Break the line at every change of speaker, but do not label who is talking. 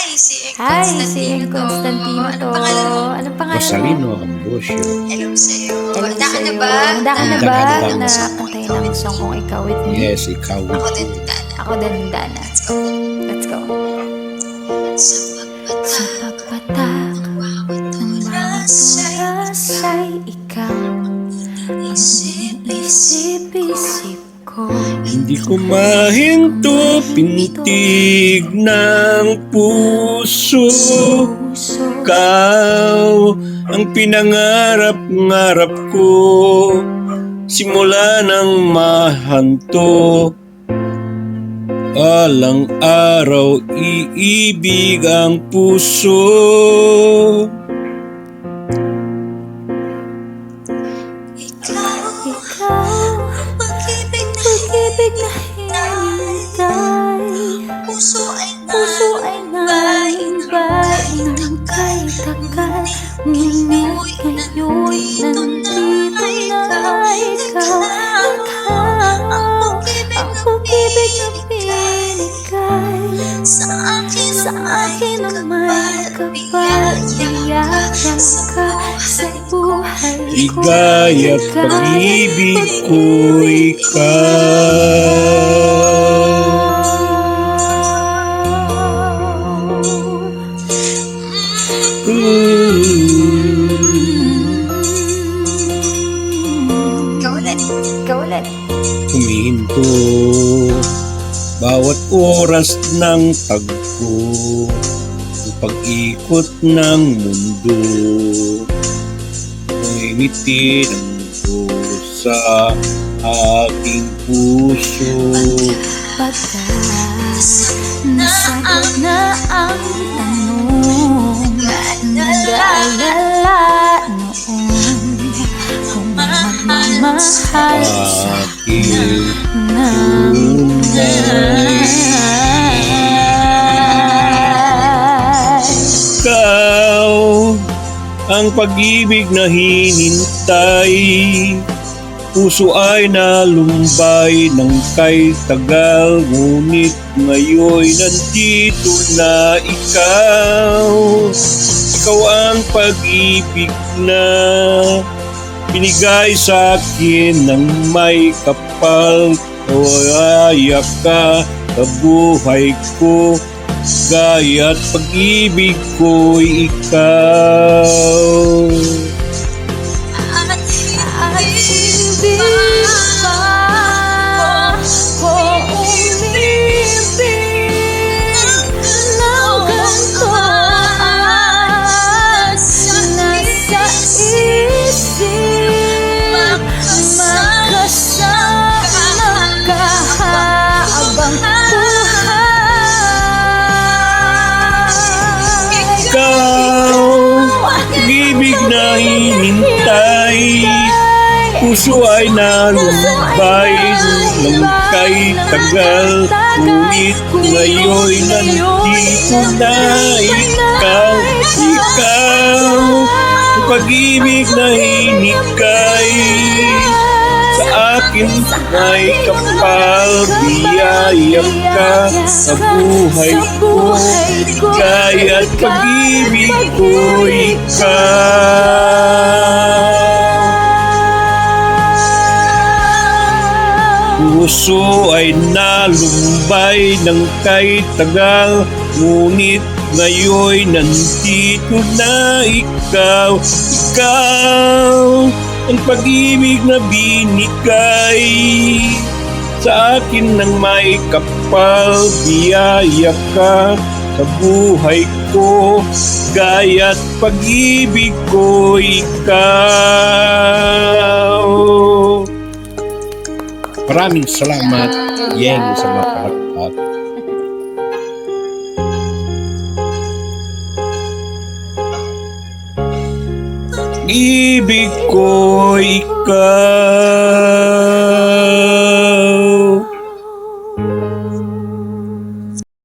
Hi, si Eng Constantino to. Anong pangalan mo?
Rosalino Ambrosio.
Hello sa'yo.
Hello
Handa ka na
sa'yo.
ba?
Handa ka na ba
Handa.
na kantayin ang song kong Ikaw With Me?
Yes, ikaw.
Ako din, Dana.
Ako din, Dana.
Let's go.
Let's go.
Sa
Sa pagpatak ng bawat oras ay ikaw ang isip-isip ko.
Hindi ko mahinto pintig ng puso. Ikaw ang pinangarap-ngarap ko. Simula ng mahanto, alang araw iibig ang puso.
ikaw,
Ikaw,
pag-ibig
na hinintay.
puso ay
Naibain ng kay tagal. Ngunit ngayon nandito na ikaw. Ang pag-ibig na binigay
sa akin
na may kapal. Iyakan ka sa buhay ko.
Igaya't pag-ibig ko
Ikaw ulit.
Ikaw ulit.
Humihinto bawat oras ng tagpo, ang pag-ikot ng mundo. Ngumiti ng sa aking puso.
Pagkat nasagot na ang tanong, nag-aalala noon kung magmamahal sa
Aking ikaw ang pag-ibig na hinintay. Puso ay nalumbay ng kay tagal, ngunit ngayon nandito na ikaw. Ikaw ang pag-ibig na binigay sa akin ng may kapal. Kaya ka sa buhay ko, gaya't pag-ibig ko'y ikaw.
At
hindi pa ko umibig ng ganito. Nasa isip magkasama ka habang buhay.
Ikaw, pag-ibig na hinintay. Puso ay nalumbay ng kay tagal, ngunit ngayon nandito na ikaw. Ikaw, ang pag-ibig na hinikay sa akin may kapal. Biyaya ka sa buhay ko, kaya't pag-ibig ko ikaw. Puso ay nalumbay ng kay tagal, ngunit ngayon nandito na ikaw. Ikaw ang pag-ibig na binigay sa akin ng may kapal. Biyaya ka sa buhay ko, gaya't pag-ibig ko ikaw. Maraming salamat, Yeng, sa mga palakpak. Ibig ko ikaw.